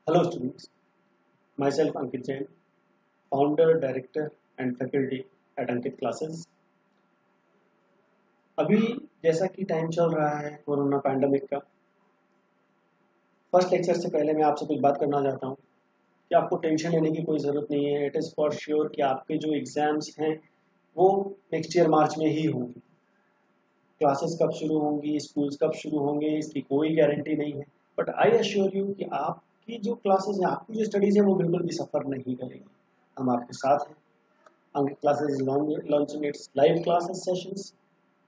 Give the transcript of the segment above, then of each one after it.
Hello students, myself Ankit Jain, founder, director and faculty at Ankit Classes। अभी जैसा कि time चल रहा है कोरोना पैंडमिक का, फर्स्ट लेक्चर से पहले मैं आपसे कुछ बात करना चाहता हूँ कि आपको टेंशन लेने की कोई ज़रूरत नहीं है। इट इज़ फॉर श्योर कि आपके जो एग्ज़ाम्स हैं वो नेक्स्ट ईयर मार्च में ही होंगी। क्लासेस कब शुरू होंगी, स्कूल्स कब शुरू होंगे, इसकी कोई गारंटी नहीं है। बट आई एश्योर यू कि आपकी जो क्लासेस हैं, आपकी जो स्टडीज़ हैं वो बिल्कुल भी सफ़र नहीं करेंगी। हम आपके साथ हैं। Ankit Classes is launching its live classes sessions।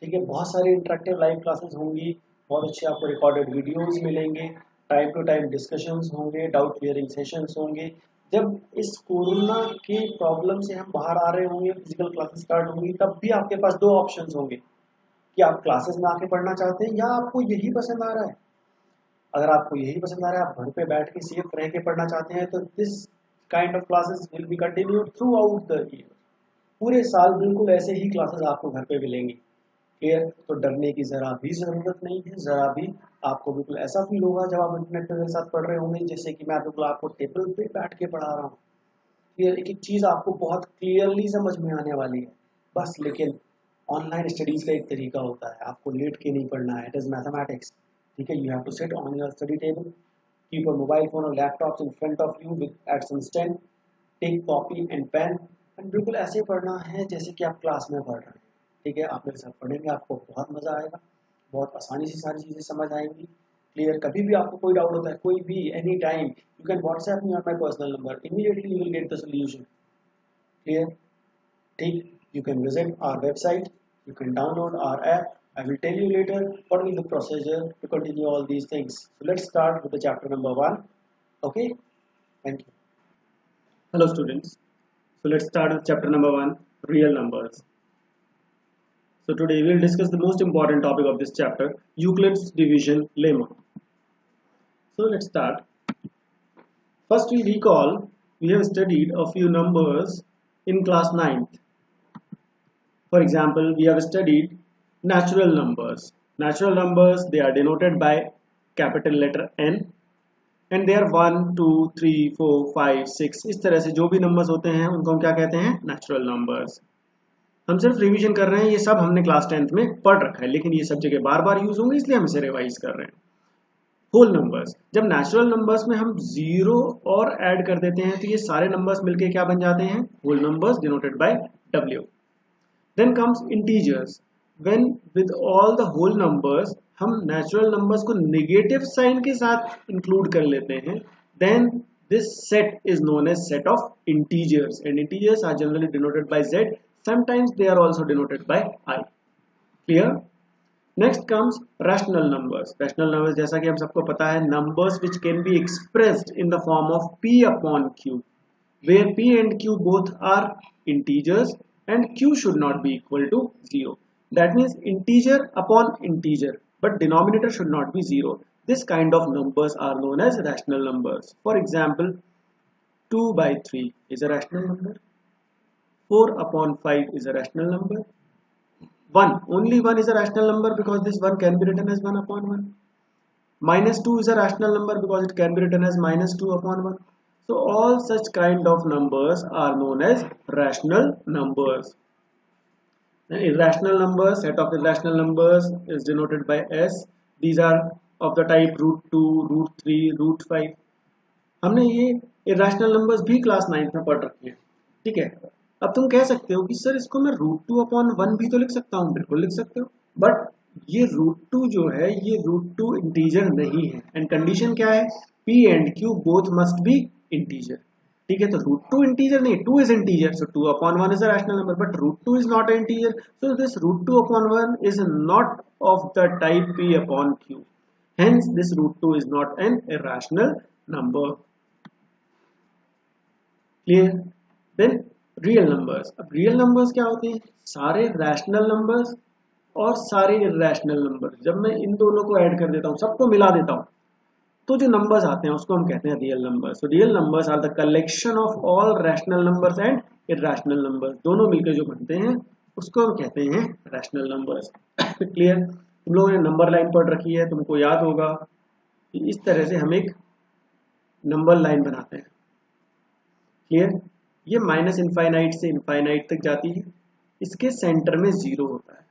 ठीक है, बहुत सारी इंटरेक्टिव लाइव क्लासेस होंगी, बहुत अच्छे आपको रिकॉर्डेड वीडियोस मिलेंगे, टाइम टू टाइम डिस्कशंस होंगे, डाउट क्लियरिंग सेशंस होंगे। जब इस कोरोना के प्रॉब्लम से हम बाहर आ रहे होंगे, फिजिकल क्लासेस स्टार्ट होंगी, तब भी आपके पास दो ऑप्शंस होंगे कि आप क्लासेस में आके पढ़ना चाहते हैं या आपको यही पसंद आ रहा है। अगर आपको यही पसंद आ रहा है, आप घर पे बैठ के सेफ रह के पढ़ना चाहते हैं, तो this kind of classes will be continued through out the year. पूरे साल बिल्कुल ऐसे ही क्लासेस आपको घर पे मिलेंगी। क्लियर? तो डरने की ज़रा भी ज़रूरत नहीं है, ज़रा भी। आपको बिल्कुल ऐसा फील होगा जब आप इंटरनेट पे मेरे साथ पढ़ रहे होंगे जैसे कि मैं बिल्कुल आपको टेबल पे बैठ के पढ़ा रहा हूँ। क्लियर? एक एक चीज़ आपको बहुत क्लियरली समझ में आने वाली है। बस लेकिन ऑनलाइन स्टडीज़ का एक तरीका होता है, आपको लेट के नहीं पढ़ना है। It is mathematics. ठीक है, you have to sit on your study table, keep your mobile phone और laptop in front of you with at some stand, take copy and pen and बिल्कुल ऐसे पढ़ना है जैसे कि आप क्लास में पढ़ रहे हैं। ठीक है, आप मेरे साथ पढ़ेंगे, आपको बहुत मज़ा आएगा, बहुत आसानी से सारी चीज़ें समझ आएंगी। क्लियर? कभी भी आपको कोई डाउट होता है, कोई भी any time, you can WhatsApp me on my personal number, immediately you will get the solution. Clear? ठीक, you can visit our website, you can download our app. I will tell you later what will be the procedure to continue all these things. So let's start with the chapter number 1. Okay, thank you. Hello students. So let's start with chapter number 1, real numbers. So today we will discuss the most important topic of this chapter, Euclid's division lemma. So let's start. First we recall we have studied a few numbers in class 9th. For example, we have studied natural numbers. Natural numbers, they are denoted by capital letter N and they are 1, 2, 3, 4, 5, 6। इस तरह से जो भी numbers होते हैं उनको हम क्या कहते हैं? Natural numbers. हम सिर्फ रिवीजन कर रहे हैं, ये सब हमने क्लास 10th में पढ़ रखा है, लेकिन ये सब जगह बार बार यूज होंगे इसलिए हम इसे रिवाइज कर रहे हैं। होल नंबर्स, जब नेचुरल नंबर्स में हम जीरो और ऐड कर देते हैं तो ये सारे नंबर्स मिलके क्या बन जाते हैं? Whole numbers denoted by W। Then comes integers. When with all the whole numbers हम natural numbers को negative sign के साथ include कर लेते हैं, then this set is known as set of integers and integers are generally denoted by Z. Sometimes they are also denoted by I. Clear? Next comes rational numbers. Rational numbers जैसा कि हम सबको पता है, numbers which can be expressed in the form of P upon Q, where P and Q both are integers and Q should not be equal to 0. That means integer upon integer, but denominator should not be 0. This kind of numbers are known as rational numbers. For example, 2 by 3 is a rational number. 4 upon 5 is a rational number. 1, only 1 is a rational number because this 1 can be written as 1 upon 1. Minus 2 is a rational number because it can be written as minus 2 upon 1. So all such kind of numbers are known as rational numbers. Then irrational numbers, set of irrational numbers is denoted by S. These are of the type root 2, root 3, root 5. हमने ये irrational numbers भी class 9th में पढ़ रखी है। ठीक है, अब तुम कह सकते हो कि सर इसको मैं रूट 2 अपॉन 1 भी तो लिख सकता हूँ। बिल्कुल लिख सकते हो, बट ये रूट 2 जो है ये रूट 2 इंटीजर नहीं है एंड कंडीशन क्या है? P and Q both must be integer. ठीक है, तो रूट 2 इंटीजर नहीं, 2 is integer, so 2 upon 1 is a rational number, but root 2 is not an integer, so this root 2 upon 1 is not of the type P upon Q. Hence this root 2 is not an irrational number. Clear? Then real numbers. अब real numbers क्या होते हैं? सारे rational numbers और सारे irrational numbers. जब मैं इन दोनों को ऐड कर देता हूँ, सबको मिला देता हूँ, तो जो नंबर्स आते हैं उसको हम कहते हैं real numbers. So real numbers are the collection of all rational numbers and irrational numbers. दोनों मिलकर जो बनते हैं उसको हम कहते हैं रैशनल नंबर्स। क्लियर? तुम लोगों ने नंबर लाइन पढ़ रखी है, तुमको याद होगा कि इस तरह से हम एक नंबर लाइन बनाते हैं। क्लियर? ये माइनस इनफाइनाइट से इनफाइनाइट तक जाती है, इसके सेंटर में 0 होता है।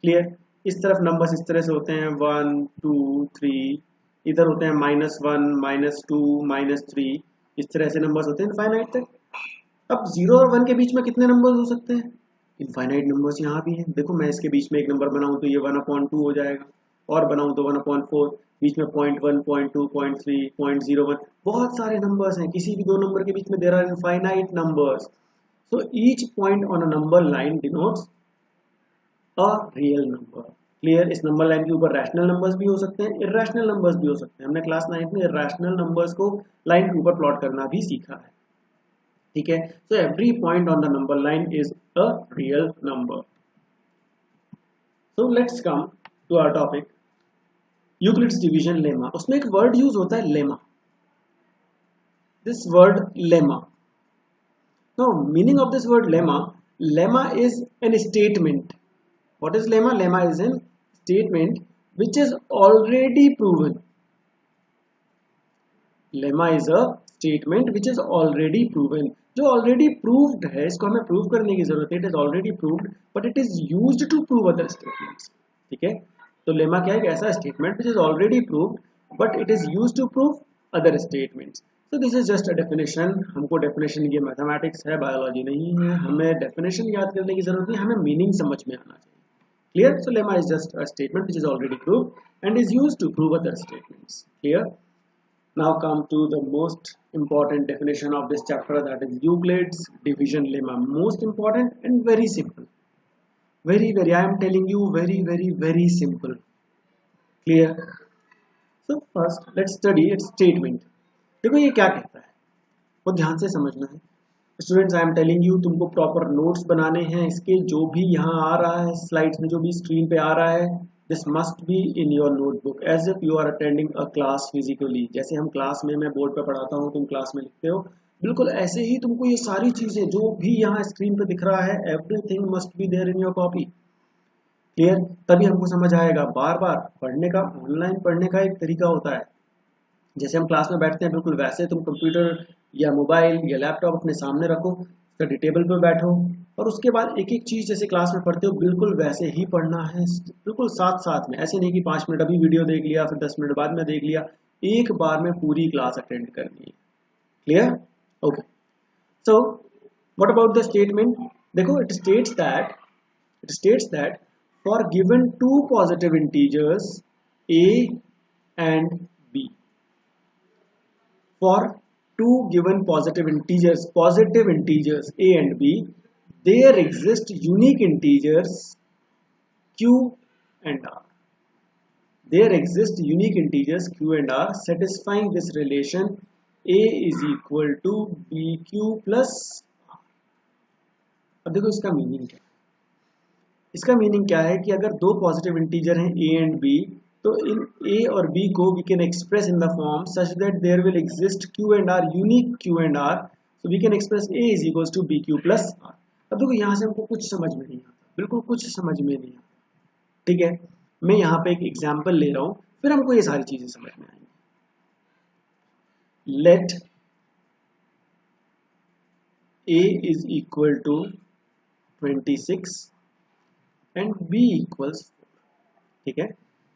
क्लियर? इस तरफ नंबर्स इस तरह से होते हैं 1 2 3, इधर होते हैं -1 -2 -3, इस तरह से नंबर्स होते हैं इनफाइनाइट तक। अब 0 और 1 के बीच में कितने नंबर्स हो सकते हैं? इनफाइनाइट नंबर्स यहाँ भी हैं। देखो मैं इसके बीच में एक नंबर बनाऊं तो ये 1/2 हो जाएगा, और बनाऊं तो 1/4, बीच में 0.1 0.2 0.3 0.01, बहुत सारे नंबर्स हैं। किसी भी दो नंबर के बीच में there are infinite numbers, so each point on a number line denotes a real number. Clear? इस नंबर लाइन के ऊपर रैशनल नंबर्स भी हो सकते हैं, इर्रेशनल नंबर्स भी हो सकते हैं। हमने क्लास 9 में इर्रेशनल नंबर्स को लाइन के ऊपर प्लॉट करना भी सीखा है। ठीक है? So every point on the number line is a real number. So let's come to our topic, Euclid's division lemma. उसमें एक वर्ड यूज होता है lemma, this word lemma. Now meaning of this word lemma, lemma is an statement. What is lemma? Lemma is a statement which is already proven. Lemma is a statement which is already proven. जो already proved है, इसको हमें prove करने की जरूरत है। It is already proved, but it is used to prove other statements. ठीक है? तो lemma क्या है? एक ऐसा statement which is already proved, but it is used to prove other statements. So this is just a definition. हमको definition, ये mathematics है, biology नहीं है। हमें definition याद करने की जरूरत नहीं, हमें meaning समझ में आना चाहिए। Clear? So lemma is just a statement which is already proved and is used to prove other statements. Clear? Now come to the most important definition of this chapter, that is Euclid's division lemma. Most important and very simple. Very, I am telling you, very simple. Clear? So first let's study its statement. देखो ये क्या कहता है, वो ध्यान से समझना है। Students, I am telling you, तुमको प्रॉपर नोट्स बनाने हैं इसके। जो भी यहाँ आ रहा है स्लाइड्स में, जो भी स्क्रीन पे आ रहा है, this must be in your notebook as if you are attending a class physically. जैसे हम क्लास में, मैं बोर्ड पे पढ़ाता हूँ, तुम क्लास में लिखते हो, बिल्कुल ऐसे ही तुमको ये सारी चीजें जो भी यहाँ स्क्रीन पे दिख रहा है, everything must be there in your copy. Clear? तभी हमको समझ आएगा। बार बार पढ़ने का, ऑनलाइन पढ़ने का एक तरीका होता है। जैसे हम क्लास में बैठते हैं, बिल्कुल वैसे तुम कंप्यूटर या मोबाइल या लैपटॉप अपने सामने रखो, स्टडी टेबल पर बैठो, और उसके बाद एक एक चीज जैसे क्लास में पढ़ते हो बिल्कुल वैसे ही पढ़ना है, बिल्कुल साथ साथ में। ऐसे नहीं कि 5 मिनट अभी वीडियो देख लिया, फिर 10 मिनट बाद में देख लिया, एक बार में पूरी क्लास अटेंड करनी है। Clear? Okay. So what about the statement? देखो it states that for given 2 positive integers a and b, for 2 given positive integers a and b, there exist unique integers q and r. There exist unique integers q and r satisfying this relation a is equal to bq plus r. अब देखो इसका meaning क्या है। इसका meaning क्या है कि अगर 2 पॉजिटिव इंटीजर हैं a एंड b, तो इन a और b को we can express in the form such that there will exist q and r, unique q and r, so we can express a is equals to bq plus r. अब देखो यहाँ से हमको कुछ समझ में नहीं आता, बिल्कुल कुछ समझ में नहीं आता। ठीक है? मैं यहाँ पे एक एग्जाम्पल ले रहा हूँ, फिर हमको ये सारी चीजें समझ में आएंगी। Let a is equal to 26 and b equals 4। ठीक है?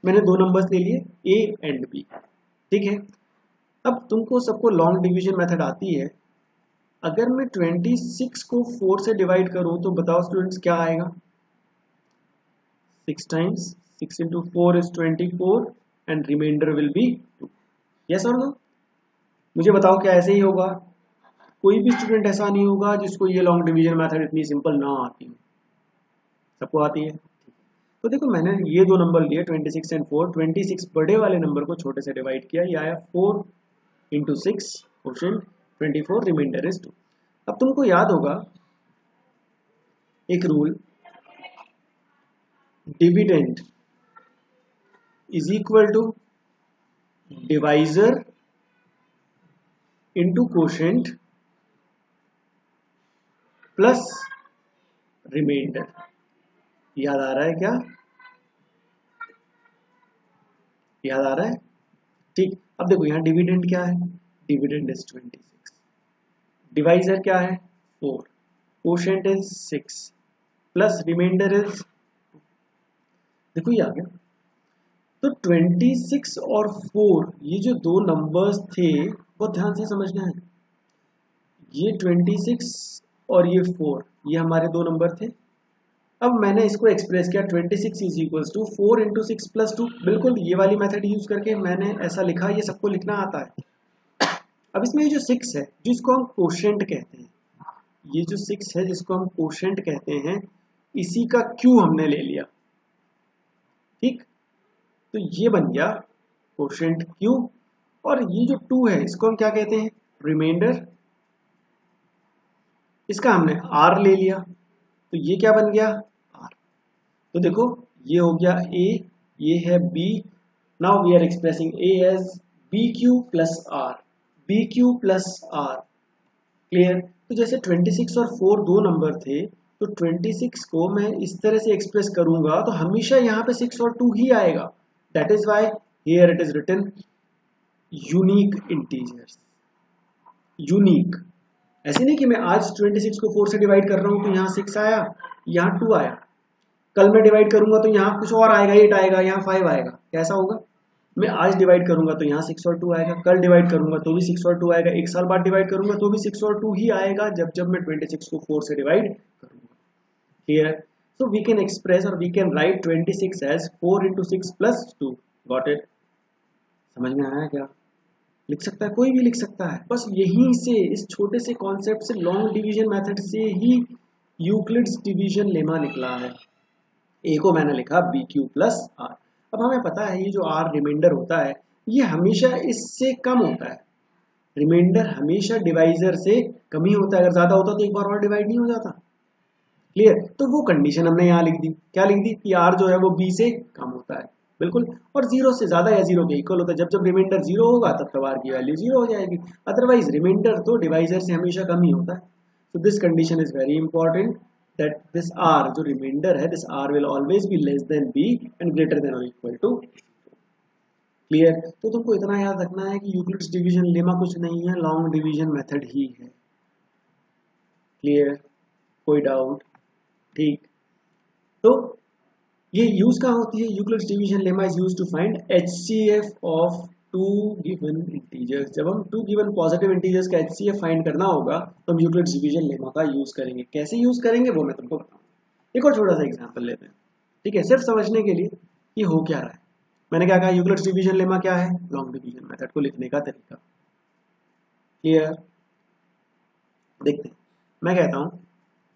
मैंने 2 नंबर्स ले लिए a एंड b। ठीक है? अब तुमको सबको लॉन्ग डिवीजन मेथड आती है। अगर मैं 26 को 4 से डिवाइड करूं तो बताओ स्टूडेंट्स क्या आएगा? 6 times 6 into 4 is 24 and remainder will be 2। Yes और नो? मुझे बताओ क्या ऐसे ही होगा? कोई भी स्टूडेंट ऐसा नहीं होगा जिसको ये लॉन्ग डिवीजन मेथड इतनी सिंपल ना आती हो। सबको आती है। तो देखो मैंने ये 2 नंबर लिए 26 एंड 4। 26 बड़े वाले नंबर को छोटे से डिवाइड किया, ये आया 4 into 6 क्वेश्चन 24, रिमाइंडर इज 2। अब तुमको याद होगा एक rule, dividend is equal to divisor into quotient plus remainder. याद आ रहा है क्या? याद आ रहा है? ठीक। अब देखो यहाँ डिविडेंड क्या है? डिविडेंड इज 26, डिवाइजर क्या है 4, quotient is 6 plus remainder is, देखो ये आ गया। तो 26 और 4 ये जो दो नंबर्स थे वो ध्यान से समझना है, ये 26 और ये 4 ये हमारे दो नंबर थे। अब मैंने इसको एक्सप्रेस किया 26 is equals to 4 into 6 plus 2, बिल्कुल ये वाली मेथड यूज करके मैंने ऐसा लिखा, ये सबको लिखना आता है। अब इसमें ये जो 6 है जिसको हम कोशेंट कहते हैं, ये जो 6 है जिसको हम कोशेंट कहते हैं, इसी का क्यू हमने ले लिया, ठीक। तो ये बन गया कोशेंट क्यू, और ये जो 2 है इसको हम क्या कहते हैं रिमाइंडर, इसका हमने आर ले लिया, तो ये क्या बन गया आर। तो देखो ये हो गया ए, ये है B, now we are expressing A as B Q plus R, B Q plus R, clear. तो जैसे 26 और 4 दो नंबर थे, तो 26 को मैं इस तरह से एक्सप्रेस करूंगा तो हमेशा यहाँ पे 6 और 2 ही आएगा, that is why here it is written unique integers, unique. ऐसे नहीं कि मैं आज 26 को 4 से डिवाइड कर रहा हूं तो यहाँ 6 आया, यहाँ 2 आया, कल मैं डिवाइड करूंगा तो यहाँ कुछ और आएगा, 8 आएगा, यहाँ 5 आएगा, कैसा होगा। मैं आज डिवाइड करूंगा तो यहाँ 6 और 2 आएगा, कल डिवाइड करूंगा तो भी 6 और 2 आएगा, एक साल बाद डिवाइड करूंगा तो भी 6 और 2 ही आएगा, जब जब मैं 26 को 4 से डिवाइड करूंगा, clear. So we can express और we can write 26 as 4 into 6 plus 2, got it, समझ में आया क्या। लिख सकता है, कोई भी लिख सकता है, बस यहीं से इस छोटे से कॉन्सेप्ट से लॉन्ग डिवीजन मेथड से ही यूक्लिड्स डिवीजन लेमा निकला है। ए को मैंने लिखा बी क्यू प्लस आर। अब हमें पता है ये जो आर रिमाइंडर होता है ये हमेशा इससे कम होता है, रिमाइंडर हमेशा डिवाइजर से कम ही होता है, अगर ज्यादा होता तो एक बार और डिवाइड नहीं हो जाता, क्लियर। तो वो कंडीशन हमने यहाँ लिख दी, क्या लिख दी कि आर जो है वो बी से कम होता है, बिल्कुल, और 0 से ज्यादा या 0 के इक्वल होता है, जब जब रिमाइंडर 0 होगा तब तब आर की वैल्यू 0 हो जाएगी, अदरवाइज रिमाइंडर तो डिवाइजर से हमेशा कम ही होता है। So this condition is very important that this r जो रिमाइंडर है, this r will always be less than b and greater than or equal to, clear. तो तुमको इतना याद रखना है कि यूक्लिड्स डिवीजन लेमा कुछ नहीं है, लॉन्ग डिवीजन मेथड ही है, क्लियर, कोई डाउट, ठीक। तो ये यूज कहाँ होती है, Euclid's division lemma is used to find HCF of two given integers. जब हम टू गिवन पॉजिटिव इंटीजर्स का HCF फाइंड करना होगा तो हम यूक्लिड्स डिवीजन लेमा का यूज करेंगे। कैसे यूज करेंगे वो मैं तुमको बताऊंगा। एक और छोटा सा एग्जांपल लेते हैं, ठीक है, सिर्फ समझने के लिए कि हो क्या रहा है। मैंने क्या कहा, यूक्लिड्स डिवीजन लेमा क्या है, लॉन्ग डिवीजन मेथड को लिखने का तरीका, क्लियर। देखते हैं, मैं कहता हूं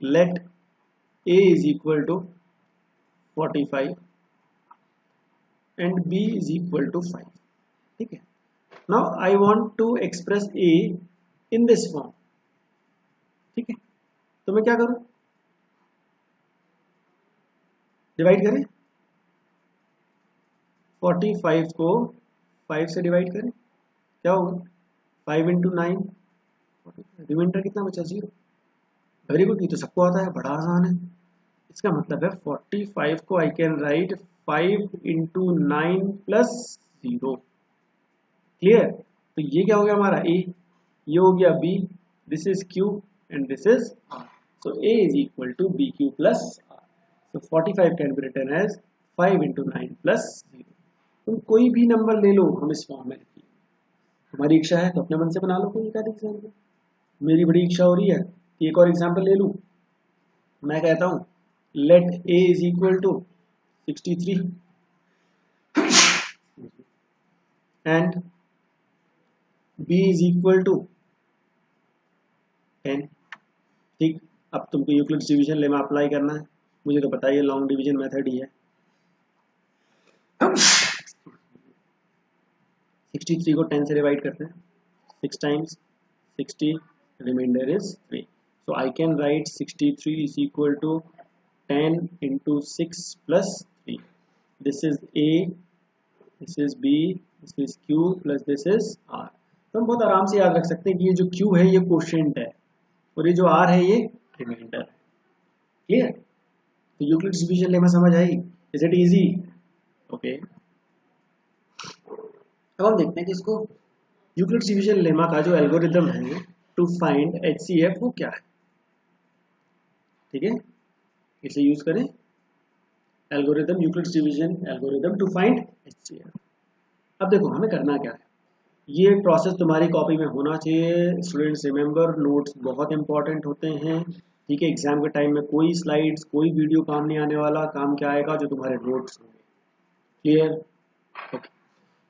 let a is equal to 45 and b is equal to 5, ठीक है। Now I want to express a in this form, ठीक है। तो मैं क्या करूं, डिवाइड करें, 45 को 5 से डिवाइड करें, क्या होगा 5 इंटू 9, रिमाइंडर कितना बचा 0, वेरी गुड, ये तो सबको आता है, बड़ा आसान है। इसका मतलब है 45 को आई can right 5 into 9 plus 0, clear. तो ये क्या हो गया हमारा a, ये हो गया b, this is q and this is r, so a is equal to B Q plus r। So 45 can be written as 5 into 9 plus 0। तुम कोई भी नंबर ले लो, हम इस फॉर्म में लिखिए, हमारी इच्छा है तो अपने मन से बना लो कोई एक एग्जाम्पल। मेरी बड़ी इच्छा हो रही है कि एक और एग्जाम्पल ले लूं। मैं कहता हूं let a is equal to 63 and b is equal to 10, ठीक। अब तुमको यूक्लिड्स डिवीजन लेमा अप्लाई करना है, मुझे तो पता ही है लॉन्ग डिवीजन मेथड ही है। 63 को 10 से डिवाइड करते हैं, 6 times 60, remainder is 3, so I can write 63 is equal to 10 into 6 plus 3, this is a, this is b, this is q plus this is r। तो हम बहुत आराम से याद रख सकते हैं कि ये जो q है ये कोशेंट है और ये जो r है ये रिमाइंडर है, क्लियर। तो यूक्लिड्स डिवीजन लेमा समझ आई, इज इट इजी, ओके। अब हम देखते हैं कि इसको यूक्लिड्स डिवीजन लेमा का जो एल्गोरिदम है टू फाइंड HCF वो क्या है, ठीक है, इसे यूज करें algorithm, Euclid's division algorithm to find HCF। अब देखो हमें करना क्या है, ये प्रोसेस तुम्हारी कॉपी में होना चाहिए। स्टूडेंट्स रिमेंबर, नोट्स बहुत इंपॉर्टेंट होते हैं, ठीक है। एग्जाम के टाइम में कोई स्लाइड्स कोई वीडियो काम नहीं आने वाला, काम क्या आएगा जो तुम्हारे नोट्स होंगे। Clear? Okay.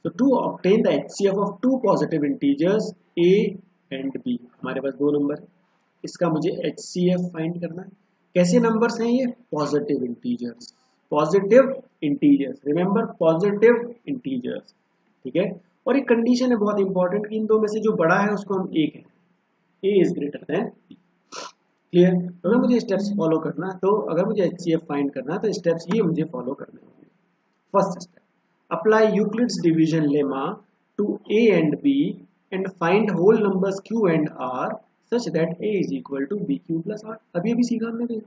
So to obtain the HCF of two positive integers a and b, हमारे पास दो नंबर है, इसका मुझे HCF फाइंड करना है। कैसे नंबर्स हैं ये? Positive integers, positive integers, remember positive integers, ठीक है। और एक कंडीशन है बहुत इंपॉर्टेंट कि इन दो में से जो बड़ा है उसको हम ए कहें, A is greater than B. Clear? तो अगर मुझे स्टेप्स फॉलो करना है, तो अगर मुझे HCF फाइंड करना है तो स्टेप्स ये मुझे फॉलो करने होंगे। First step, apply Euclid's division lemma to a and b and find whole numbers q and r such that a is equal to bq plus r। अभी अभी सीखा हमने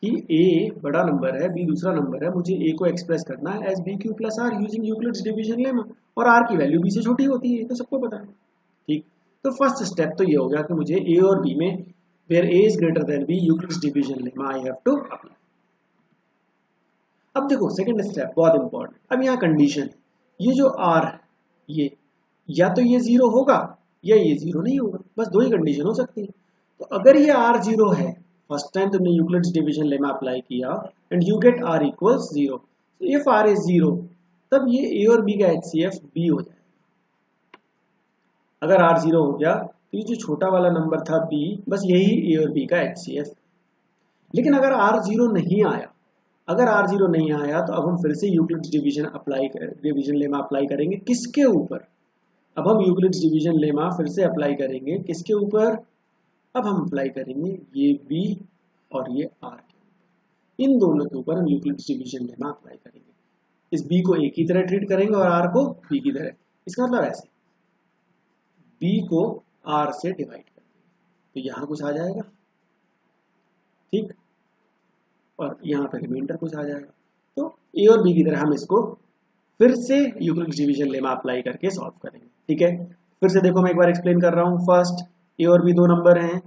कि a बड़ा नंबर है, b दूसरा नंबर है, मुझे a को एक्सप्रेस करना है as bq plus r using Euclid's division lemma, और r की वैल्यू b से छोटी होती है, तो सबको पता है, ठीक। तो फर्स्ट स्टेप तो ये हो गया कि मुझे a और b में where a is greater than b Euclid's division lemma I have to apply. अब देखो सेकंड स्टेप बहुत इंपॉर्टेंट। अब यहाँ कंडीशन है, ये जो r है ये या तो ये जीरो होगा या ये जीरो नहीं होगा, बस दो ही कंडीशन हो सकती है। तो अगर ये r जीरो है, फर्स्ट टाइम तुमने यूक्लिड्स डिवीजन लेमा अप्लाई किया and you get r equals zero, if r is zero तब ये a और b का HCF b हो जाएगा। अगर r जीरो हो गया तो ये जो छोटा वाला नंबर था b, बस यही a और b का HCF। लेकिन अगर r जीरो नहीं आया, अगर r जीरो नहीं आया तो अब हम फिर से यूक्लिड्स डिवीजन लेमा अप्लाई करेंगे। किसके ऊपर? अब हम यूक्लिड्स डिवीजन लेमा फिर से अप्लाई करेंगे किसके ऊपर? अब हम अप्लाई करेंगे ये b और ये r के ऊपर, इन दोनों के ऊपर हम यूक्लिड्स डिवीजन लेमा अप्लाई करेंगे। इस b को a की तरह ट्रीट करेंगे और r को b की तरह। इसका मतलब ऐसे b को r से डिवाइड कर देंगे तो यहाँ कुछ आ जाएगा, ठीक, और यहाँ पे रिमाइंडर कुछ आ जाएगा। तो ए और बी की तरह हम इसको फिर से यूक्लिड्स डिवीजन लेमा अप्लाई करके सॉल्व करेंगे, ठीक है। फिर से देखो मैं एक बार एक्सप्लेन कर रहा हूँ। फर्स्ट ए और बी दो नंबर हैं,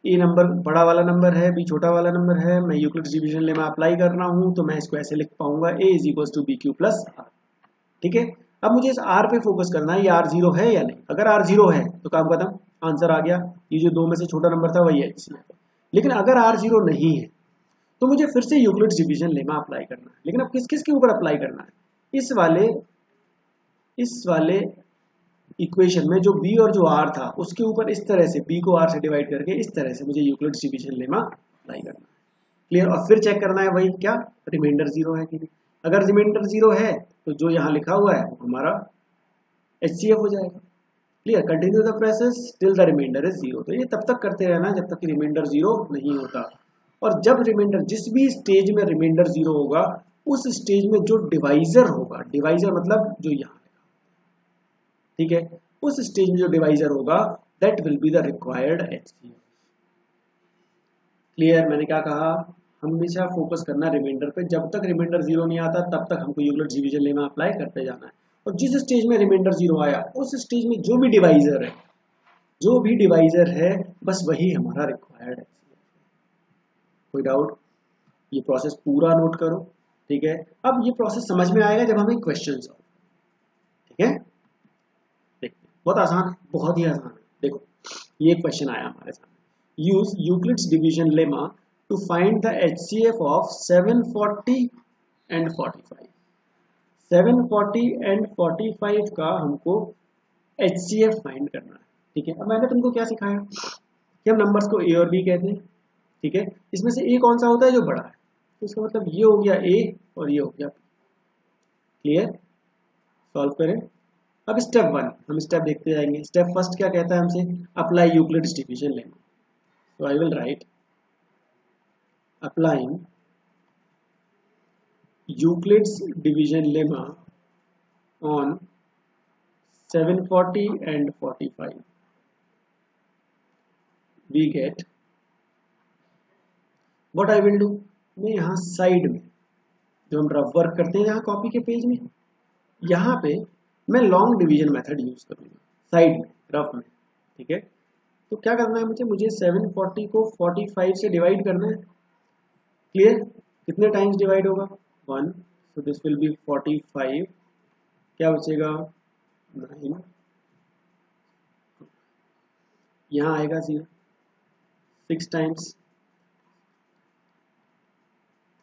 ए नंबर बड़ा वाला नंबर है, बी छोटा वाला नंबर है, मैं यूक्लिड्स डिवीजन लेमा अप्लाई कर रहा हूँ तो मैं इसको ऐसे लिख पाऊंगा A is equal to B Q plus R, ठीक है। अब मुझे इस आर पे फोकस करना है, ये आर जीरो है या नहीं। अगर आर जीरो है तो काम खत्म, आंसर आ गया, ये जो दो में से छोटा नंबर था वही है। लेकिन अगर आर जीरो नहीं है तो मुझे फिर से यूक्लिड्स डिवीजन लेमा अप्लाई करना है। लेकिन अब किस किस के ऊपर अप्लाई करना है? इस वाले इक्वेशन में जो b और जो r था उसके ऊपर इस तरह से b को r से डिवाइड करके इस तरह से मुझे यूक्लिड्स डिवीजन लेमा अप्लाई करना है। क्लियर? और फिर चेक करना है वही क्या, रिमाइंडर जीरो है कि नहीं। अगर रिमाइंडर जीरो है तो जो यहाँ लिखा हुआ है वो हमारा HCF हो जाएगा। Clear? Continue the process till the remainder is zero. तो ये तब तक करते रहना जब तक कि रिमाइंडर जीरो नहीं होता। और जब रिमाइंडर, जिस भी स्टेज में रिमाइंडर जीरो होगा उस स्टेज में जो डिवाइजर होगा, डिवाइजर मतलब जो यहाँ, ठीक है, उस स्टेज में जो डिवाइजर होगा that will be the required HCF। Clear? मैंने क्या कहा, हमेशा फोकस करना रिमाइंडर पे। जब तक रिमाइंडर जीरो नहीं आता तब तक हमको यूक्लिड्स डिवीजन लेमा अप्लाई करते जाना है। और जिस स्टेज में रिमाइंडर जीरो आया उस स्टेज में जो भी डिवाइजर है बस वही हमारा रिक्वायर्ड है। कोई डाउट? ये प्रोसेस पूरा नोट करो, ठीक है। अब ये प्रोसेस समझ में आएगा जब हमें क्वेश्चन सॉल्व, ठीक है। देखते, बहुत आसान है, बहुत ही आसान है। देखो ये क्वेश्चन आया हमारे सामने, use Euclid's division lemma to find the HCF of 740 and 45। 740 and 45 का हमको HCF फाइंड करना है, ठीक है। अब मैंने तुमको क्या सिखाया कि हम नंबर्स को a और b कहते हैं, ठीक है। इसमें से a कौन सा होता है? जो बड़ा है। तो इसका मतलब ये हो गया a और ये हो गया b। क्लियर? सॉल्व करें। अब स्टेप वन हम स्टेप देखते जाएंगे। स्टेप फर्स्ट क्या कहता है हमसे? Apply Euclid's division lemma. तो I will write applying Euclid's division lemma on 740 and 45 we get what I will do। मैं यहाँ साइड में जो हम रफ वर्क करते हैं यहाँ कॉपी के पेज में, यहाँ पे मैं लॉन्ग डिवीजन मेथड यूज करूंगा साइड में, रफ में, ठीक है। तो क्या करना है मुझे 740 को 45 से डिवाइड करना है। क्लियर? कितने टाइम्स डिवाइड होगा? 1, सो दिस विल बी 45, क्या बचेगा 9, यहाँ आएगा 0, 6 टाइम्स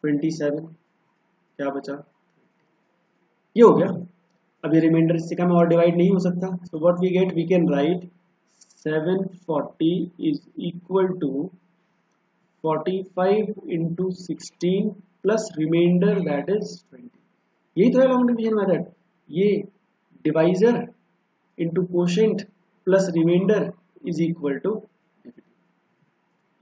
27, क्या बचा, ये हो गया। अभी रिमाइंडर इससे कम और डिवाइड नहीं हो सकता, so what we get, we can write 740 is equal to 45 into 16 plus remainder that is 20। यही तो है लॉन्ग डिवीजन मेथड, ये divisor into quotient plus remainder is equal to,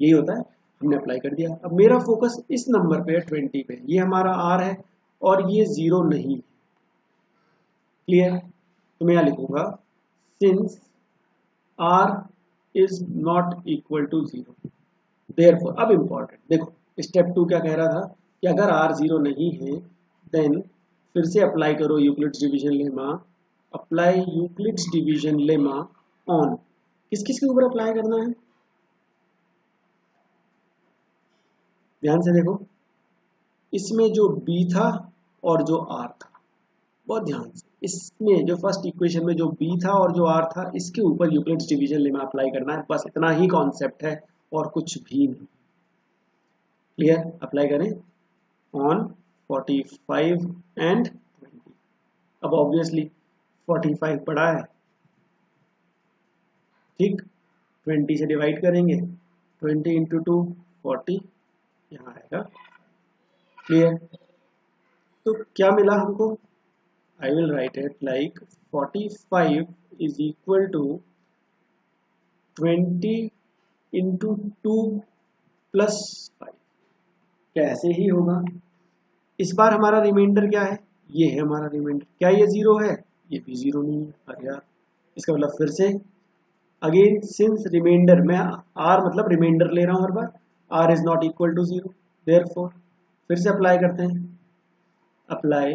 यही होता है। हमने अप्लाई कर दिया। अब मेरा फोकस इस नंबर पे है 20 पे, ये हमारा आर है और ये 0 नहीं। क्लियर? तो मैं यहाँ लिखूंगा since R is not equal to 0, therefore, अब इंपॉर्टेंट देखो, स्टेप 2 क्या कह रहा था कि अगर आर 0 नहीं है देन फिर से अप्लाई करो Euclid's division lemma, apply Euclid's division lemma on, किस किस के ऊपर अप्लाई करना है, ध्यान से देखो, इसमें जो बी था और जो आर था, बहुत ध्यान से, इसमें जो फर्स्ट इक्वेशन में जो बी था और जो आर था, इसके ऊपर यूक्लिड्स डिवीजन लेमा अप्लाई करना है, बस इतना ही कॉन्सेप्ट है और कुछ भी नहीं। क्लियर? अप्लाई करें ऑन 45 एंड 20। अब ऑब्वियसली 45 बड़ा है, ठीक, 20 से डिवाइड करेंगे, 20 इंटू 2 40, यहाँ आएगा। क्लियर? तो क्या मिला हमको, I will write it like 45 is equal to 20 into 2 plus 5, क्या ऐसे ही होगा। इस बार हमारा रिमाइंडर क्या है, ये है हमारा रिमाइंडर, क्या ये 0 है, ये भी 0 नहीं है। अरे यार, इसका मतलब फिर से अगेन सिंस रिमाइंडर, मैं आर मतलब रिमाइंडर ले रहा हूं हर बार, R is not equal to 0, therefore फिर से अप्लाई करते हैं, apply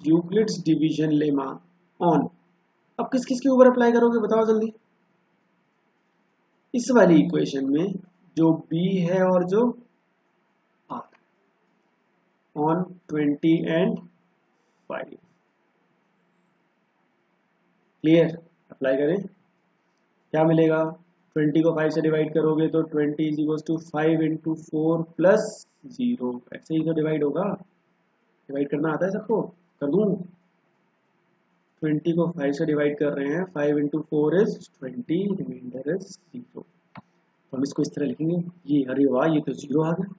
Euclid's division lemma on. अब किस किस के ऊपर अप्लाई करोगे बताओ जल्दी, इस वाली इक्वेशन में जो बी है और जो R, on 20 and 5। Clear? Apply करें, क्या मिलेगा, 20 को 5 से डिवाइड करोगे तो 20 is equal to 5 into 4 plus 0, ऐसे ही तो डिवाइड होगा। डिवाइड करना आता है सबको, कर दूं, 20 को 5 से डिवाइड कर रहे हैं, 5 इंटू 4 इज 20, रिमाइंडर इज 0। तो हम इसको इस तरह लिखेंगे, ये अरे वाह, ये तो 0 आ गया,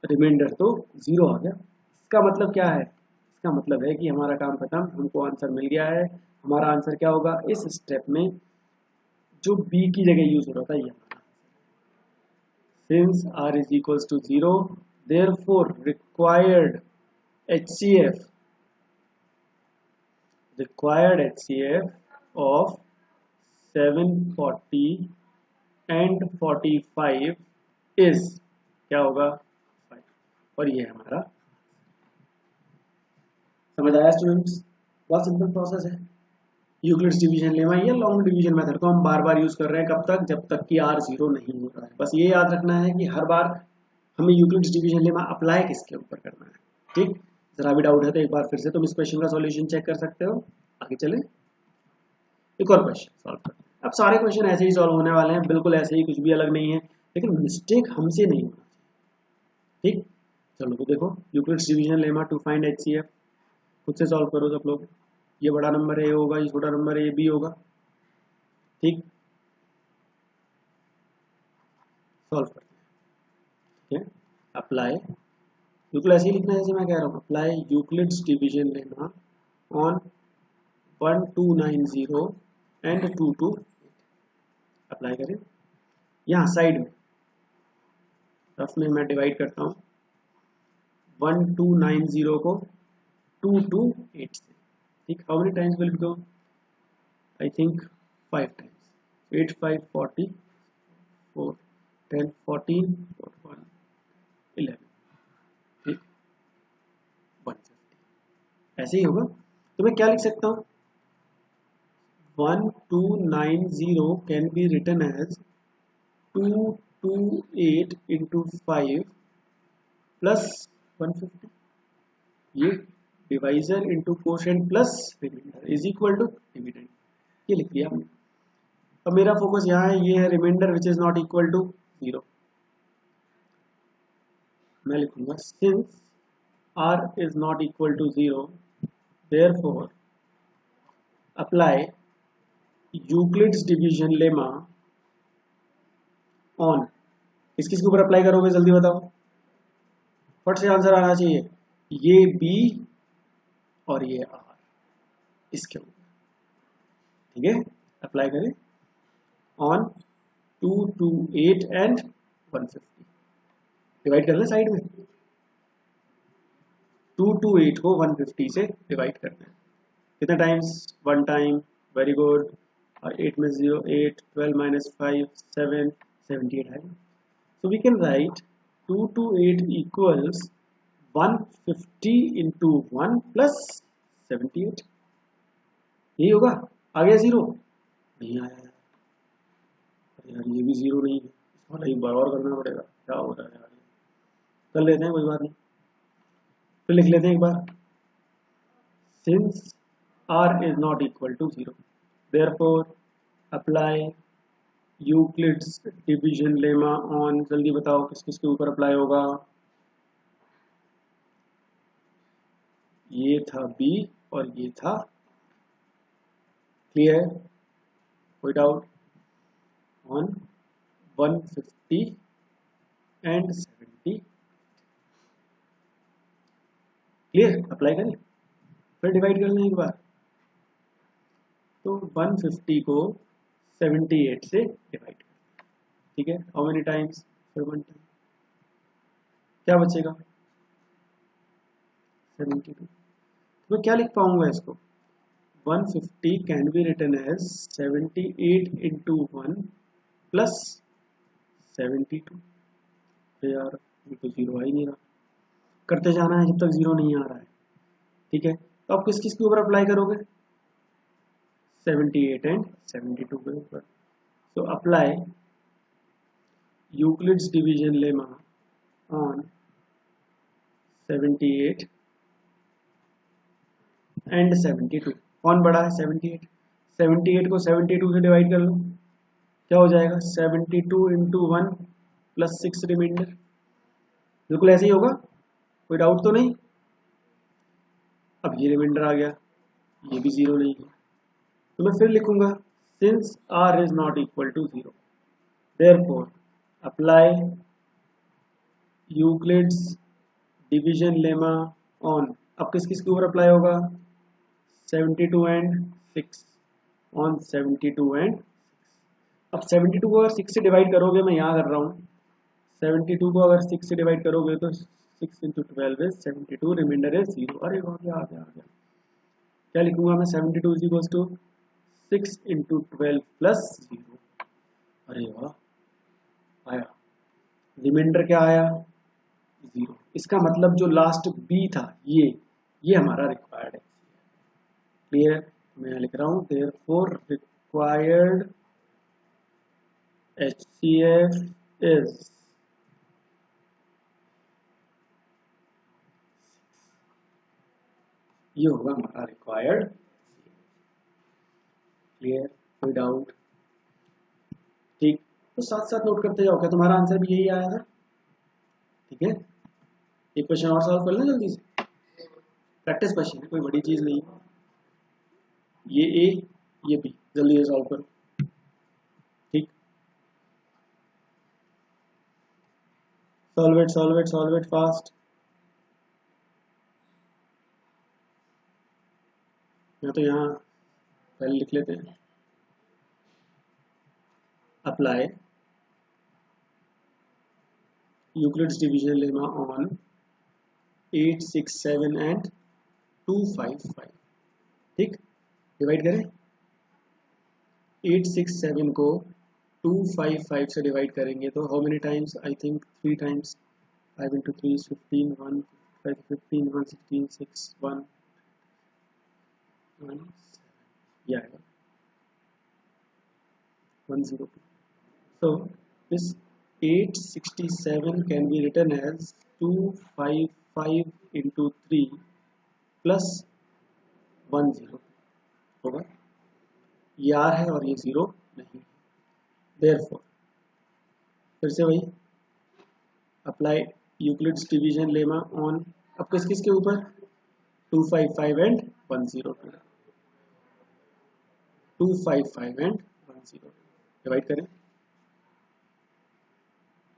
रिमाइंडर तो 0 आ गया। इसका मतलब क्या है, इसका मतलब है कि हमारा काम खत्म, हमको आंसर मिल गया है। हमारा आंसर क्या होगा, इस स्टेप में जो बी की जगह यूज हो रहा था, ये since r is equals to 0, therefore required HCF of 740 and 45 is क्या होगा 5, और ये हमारा, समझ आया स्टूडेंट्स? बहुत सिंपल प्रोसेस है। यूक्लिड्स डिवीजन लेमा या लॉन्ग डिवीजन मेथड को हम बार बार यूज कर रहे हैं, कब तक, जब तक कि r 0 नहीं हो रहा है। बस ये याद रखना है कि हर बार हमें यूक्लिड्स डिवीजन लेमा अप्लाई किसके ऊपर करना है। ठीक, जरा भी डाउट है तो एक बार फिर से तुम इस क्वेश्चन का सॉल्यूशन चेक कर सकते हो। आगे चले, एक और क्वेश्चन सॉल्व करते हैं। अब सारे क्वेश्चन ऐसे ही सॉल्व होने वाले हैं, बिल्कुल ऐसे ही, कुछ भी अलग नहीं है, लेकिन मिस्टेक हमसे नहीं होना चाहिए। ठीक, चलो तो देखो, Euclid's division lemma to find HCF, खुद से सॉल्व करो सब लोग। ये बड़ा नंबर है, ये होगा, ये छोटा नंबर है, ये बी होगा। ठीक, सॉल्व करते हैं। ठीक है, अप्लाई, बिल्कुल ऐसे ही लिखना है जैसे मैं कह रहा हूँ, apply Euclid's division lemma on 1290 and 22। Apply करें, यहाँ साइड में रफ में मैं डिवाइड करता हूँ 1290 को 228 से। ठीक, how many times will it go, I think 5 times, 8 5 40 4 10 14 4 1 11, ठीक, 150, ऐसे ही होगा। तो मैं क्या लिख सकता हूँ, 1290 can be written as 228 into 5 plus 150, ये divisor into quotient plus remainder is equal to dividend, ये लिख लिया हमने। अब मेरा फोकस यहाँ है, ये है remainder which is not equal to 0। मैं लिखूंगा since r is not equal to 0 therefore apply Euclid's division lemma on, किस किस के ऊपर अप्लाई करोगे जल्दी बताओ, फट से आंसर आना चाहिए, ये b और ये r इसके ऊपर, ठीक है। अप्लाई करें ऑन 228 एंड 150, डिवाइड कर लें साइड में, 228 को 150 से डिवाइड करते हैं, कितने टाइम्स, 1 टाइम, वेरी गुड, और 8 में 0 8, 12 माइनस 5 7, 78 है। So we can write 228 equals 150 into 1 plus 78, यही होगा। आ गया 0, नहीं आया यार, ये भी 0 नहीं है, इसका एक बार और करना पड़ेगा, क्या हो रहा है यार, कर लेते हैं कोई बात नहीं, फिर लिख लेते हैं एक बार, since r is not equal to 0 therefore apply Euclid's division lemma on, जल्दी बताओ किस किस के ऊपर अप्लाई होगा, ये था b और ये था, क्लियर, कोई doubt, on 150 and 70, clear, apply करें, फिर डिवाइड कर लें एक बार, तो 150 को 78 से डिवाइड कर, ठीक है, हाउ मेनी टाइम्स, फिर 1 टाइम, क्या बचेगा 72, तो मैं क्या लिख पाऊंगा इसको, 150 can be written as 78 into 1 plus 72, यार ये तो 0 आ ही नहीं रहा, करते जाना है जब तक 0 नहीं आ रहा है, ठीक है। तो आप किस किस के ऊपर अप्लाई करोगे, 78 एंड 72 के ऊपर, so apply Euclid's division lemma on 78 and 72, कौन बड़ा है 78, 78 को 72 से डिवाइड कर लो, क्या हो जाएगा 72 इंटू 1 प्लस 6 रिमाइंडर, बिल्कुल ऐसे ही होगा, कोई डाउट तो नहीं। अब ये रिमाइंडर आ गया, ये भी 0 नहीं है, तो मैं फिर लिखूंगा since r is not equal to 0 therefore apply Euclid's division lemma on, अब किस किस के ऊपर अप्लाई होगा, 72 एंड 6 ऑन 72 एंड, अब 72 को अगर 6 से डिवाइड करोगे, मैं यहाँ कर रहा हूँ 72 को अगर 6 से डिवाइड करोगे तो 6 इंटू 12 इज 72, रिमाइंडर इज 0, अरे आ गया, क्या लिखूंगा मैं, 72 is equal to 6 into 12 plus 0, अरे वाह आया, रिमाइंडर क्या आया 0, इसका मतलब जो लास्ट b था ये हमारा रिक्वायर्ड है, क्लियर, मैं लिख रहा हूँ देयरफॉर रिक्वायर्ड HCF इज, ये होगा हमारा रिक्वायर्ड, क्लियर, कोई डाउट, ठीक, तो साथ साथ नोट करते जाओ, क्या तुम्हारा आंसर भी यही आया था, ठीक है। एक क्वेश्चन और सॉल्व कर लें जल्दी से, प्रैक्टिस क्वेश्चन है, कोई बड़ी चीज नहीं है, ये ए ये बी, जल्दी से सॉल्व करो, ठीक, सॉल्व इट फास्ट, मैं तो यहाँ पहले लिख लेते हैं, apply Euclid's division lemma on 8, 6, 7 and 255, ठीक, डिवाइड करें, 8, 6, 7 को 255 से डिवाइड करेंगे तो how many times, I think 3 times, 5 into 3 is 15, 1 5 15 1 16 6 1 1 ये आएगा, 102. So this 867 can be written as 255 into 3 plus 10 होगा। ये r है और ये 0 नहीं। Therefore फिर से वही apply Euclid's division lemma on, अब किस किस के ऊपर, 255 एंड 102, 255 एंड 102 डिवाइड करें।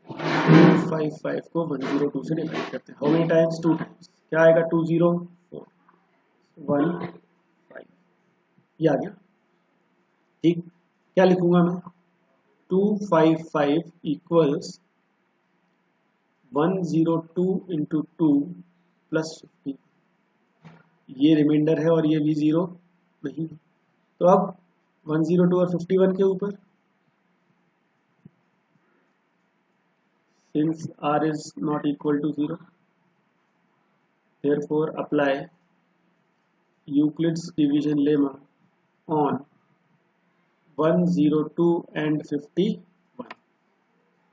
255 को 102 से डिवाइड करते हैं। How many times, 2 times. क्या आएगा, 204 15, ये आ गया। ठीक, क्या लिखूंगा मैं, 255 इक्वल्स 102 इंटू 2 प्लस 50, ये रिमाइंडर है और ये भी 0 नहीं। तो अब 102 और 51 के ऊपर, since r is not equal to 0, therefore apply Euclid's division lemma on 102 and 51।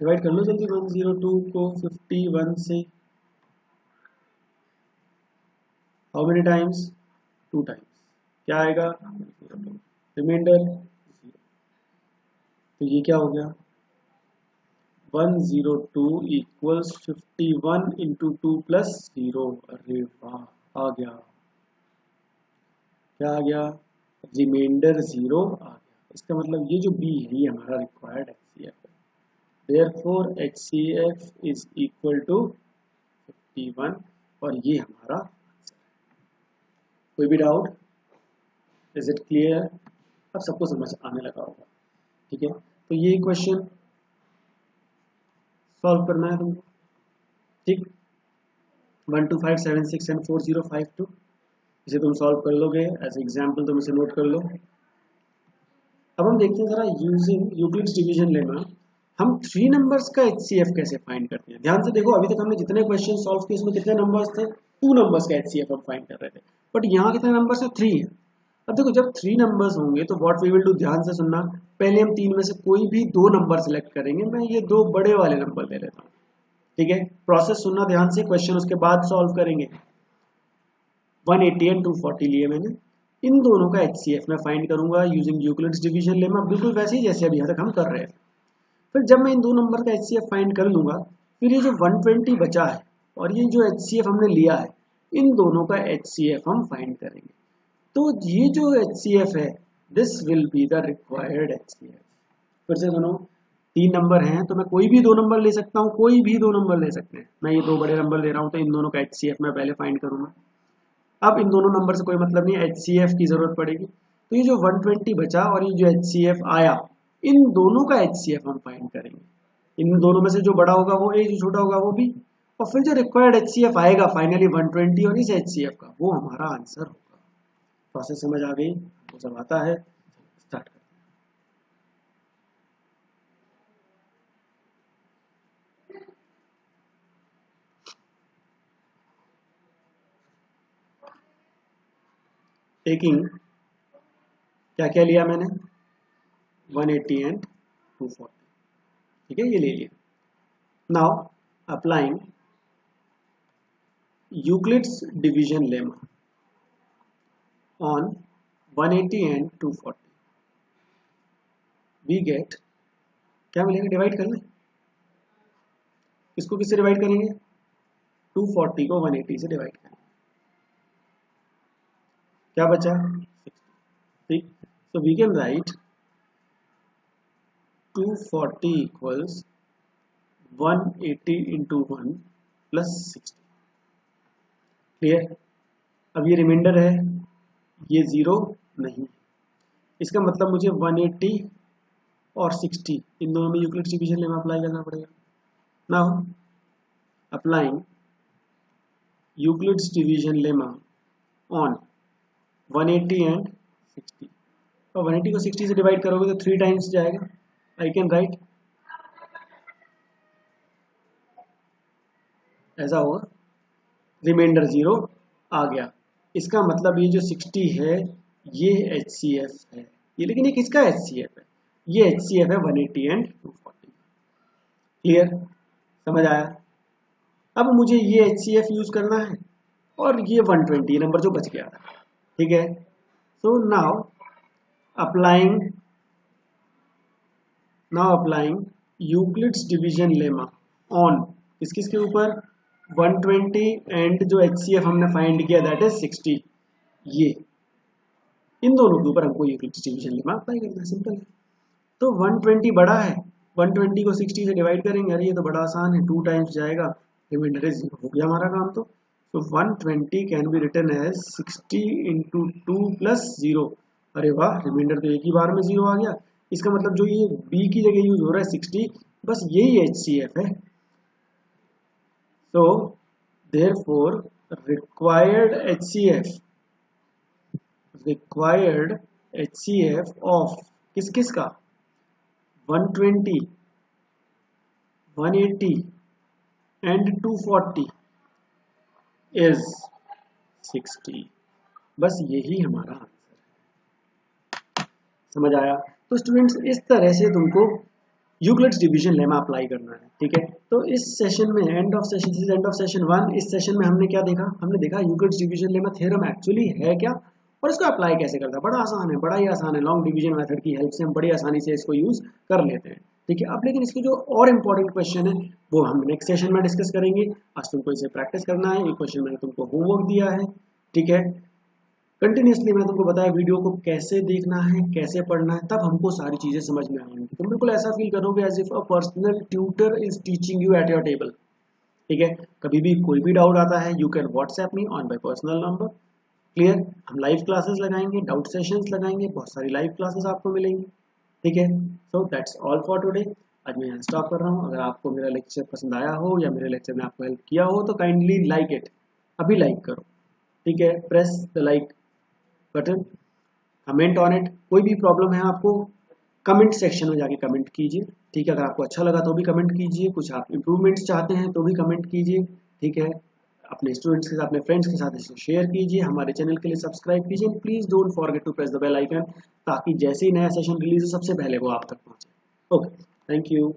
Divide कर लो जल्दी 102 को 51 से। How many times, 2 times. क्या आएगा, रिमाइंडर 0। तो ये क्या हो गया, 102 इक्वल्स 51 इंटू 2 प्लस 0। अरे वाह, आ गया। क्या आ गया, रिमाइंडर 0 आ गया। इसका मतलब ये जो b है ये हमारा रिक्वायर्ड HCF है। Therefore HCF is equal to 51 और ये हमारा आंसर है। कोई भी डाउट, इज इट क्लियर? अब सबको समझ आने लगा होगा। ठीक है, तो ये क्वेश्चन सॉल्व करना है तुमको। ठीक, 12576 एंड 4052 इसे तुम सॉल्व कर लोगे। एज एग्जाम्पल तुम इसे नोट कर लो। अब हम देखते हैं जरा, यूजिंग यूक्लिड्स डिवीजन लेमा हम 3 नंबर्स का HCF कैसे फाइंड करते हैं। ध्यान से देखो, अभी तक हमने जितने क्वेश्चन सॉल्व किए उसमें कितने नंबर्स थे, 2 नंबर्स का HCF हम फाइंड कर रहे थे, बट यहाँ कितने नंबर्स है, 3 है। अब देखो, जब 3 नंबर्स होंगे तो व्हाट वी विल डू, ध्यान से सुनना, पहले हम 3 में से कोई भी 2 नंबर सेलेक्ट करेंगे। मैं ये 2 बड़े वाले नंबर ले लेता हूँ। ठीक है, प्रोसेस सुनना ध्यान से, क्वेश्चन उसके बाद सॉल्व करेंगे। 180 एंड 240 लिए मैंने, इन दोनों का HCF मैं फाइंड करूंगा यूजिंग यूक्लिड्स डिवीजन लेमा, बिल्कुल वैसे ही जैसे अभी यहाँ तक हम कर रहे हैं। फिर जब मैं इन 2 नंबर का HCF फाइंड कर लूंगा, फिर ये जो 120 बचा है और ये जो HCF हमने लिया है, इन दोनों का HCF हम फाइंड करेंगे। तो ये जो HCF है, this will be the required HCF। फिर से सुनो, 3 नंबर हैं तो मैं कोई भी 2 नंबर ले सकता हूँ, कोई भी 2 नंबर ले सकते हैं। मैं ये 2 बड़े नंबर ले रहा हूँ तो इन दोनों का HCF मैं पहले फाइंड करूंगा। अब इन दोनों नंबर से कोई मतलब नहीं, HCF की जरूरत पड़ेगी। तो ये जो 120 बचा और ये जो HCF आया, इन दोनों का HCF हम फाइंड करेंगे। इन दोनों में से जो बड़ा होगा वो A, जो छोटा होगा वो B, और फिर जो रिक्वायर्ड HCF आएगा फाइनली 120 और इस HCF का, वो हमारा आंसर होगा। प्रोसेस समझ आ गई? वो सब आता है, स्टार्ट करते हैं। टेकिंग क्या क्या लिया मैंने, 180 एंड 240। ठीक है, ये ले लिया। Now applying Euclid's division lemma on 180 and 240, we get, क्या मिलेगा, डिवाइड कर लें। इसको किससे डिवाइड करेंगे, 240 को 180 से डिवाइड करेंगे। क्या बचा, 60। ठीक, so we can write 240 equals 180 into 1 plus 60। Clear? अब ये रिमाइंडर है, ये 0 नहीं, इसका मतलब मुझे 180 और 60 इन दोनों में यूक्लिड्स डिवीजन लेमा अप्लाई करना पड़ेगा। Now applying Euclid's division lemma on 180 and 60, और 180 को 60 से डिवाइड करोगे तो 3 टाइम्स जाएगा। आई कैन राइट ऐसा होगा, रिमाइंडर 0 आ गया। इसका मतलब ये जो 60 है ये HCF है, ये, लेकिन ये किसका HCF है, ये HCF है 180 एंड 240। क्लियर, समझ आया? अब मुझे ये HCF यूज करना है और ये 120 नंबर जो बच गया था, ठीक है। So now applying Euclid's division lemma on किस किस के ऊपर, 120 एंड जो HCF हमने फाइंड किया दैट इज 60, ये इन दोनों के ऊपर हमको यूक्लिड्स डिवीजन लेमा अप्लाई करना है, सिंपल है। तो 120 बड़ा है, 120 को 60 से डिवाइड करेंगे, अरे ये तो बड़ा आसान है, 2 टाइम्स जाएगा, रिमाइंडर इज 0, हो गया हमारा काम। तो 120 can be written as 60 into 2 plus 0, अरे वाह, रिमाइंडर तो एक ही बार में 0 आ गया। इसका मतलब जो ये b की जगह यूज हो रहा है 60, बस यही HCF है। So therefore required HCF of किस किस का, 120, 180 and 240 is 60, बस यही हमारा आंसर है। समझ आया? तो स्टूडेंट्स इस तरह से तुमको यूक्लिड्स डिवीजन लेमा अप्लाई करना है, ठीक है। तो इस सेशन में एंड ऑफ सेशन 1, इस सेशन में हमने क्या देखा, हमने देखा Euclid's division lemma theorem actually है क्या और इसको अप्लाई कैसे करता है। बड़ा आसान है, बड़ा ही आसान है, लॉन्ग डिवीजन मेथड की हेल्प से हम बड़ी आसानी से इसको यूज कर लेते हैं, ठीक है। अब लेकिन इसके जो और इंपॉर्टेंट क्वेश्चन है वो हम नेक्स्ट सेशन में डिस्कस करेंगे। आज तुमको इसे प्रैक्टिस करना है, ये क्वेश्चन मैंने तुमको होमवर्क दिया है, ठीक है। कंटिन्यूसली मैंने तुमको बताया वीडियो को कैसे देखना है, कैसे पढ़ना है, तब हमको सारी चीजें समझ में आएंगी। तुम बिल्कुल ऐसा फील करोगे as if a personal tutor is teaching you at your table, ठीक है। कभी भी कोई भी डाउट आता है you can WhatsApp me on my personal number. Clear, हम लाइव क्लासेस लगाएंगे, डाउट सेशंस लगाएंगे, बहुत सारी लाइव क्लासेस आपको मिलेंगी, ठीक है। So that's all for today. आज मैं यहाँ स्टॉप कर रहा हूँ। अगर आपको मेरा लेक्चर पसंद आया हो या मेरे लेक्चर में आपको हेल्प किया हो तो काइंडली लाइक इट, अभी लाइक करो, ठीक है। Press the like button, comment on it. कोई भी प्रॉब्लम है आपको कमेंट सेक्शन में जाके कमेंट कीजिए, ठीक है। अगर आपको अच्छा लगा तो भी कमेंट कीजिए, कुछ आप इम्प्रूवमेंट्स चाहते हैं तो भी कमेंट कीजिए, ठीक है। अपने स्टूडेंट्स के साथ, अपने फ्रेंड्स के साथ इसे शेयर कीजिए, हमारे चैनल के लिए सब्सक्राइब कीजिए। Please don't forget to press the bell icon ताकि जैसे ही नया सेशन रिलीज हो सबसे पहले वो आप तक पहुंचे। Okay, thank you.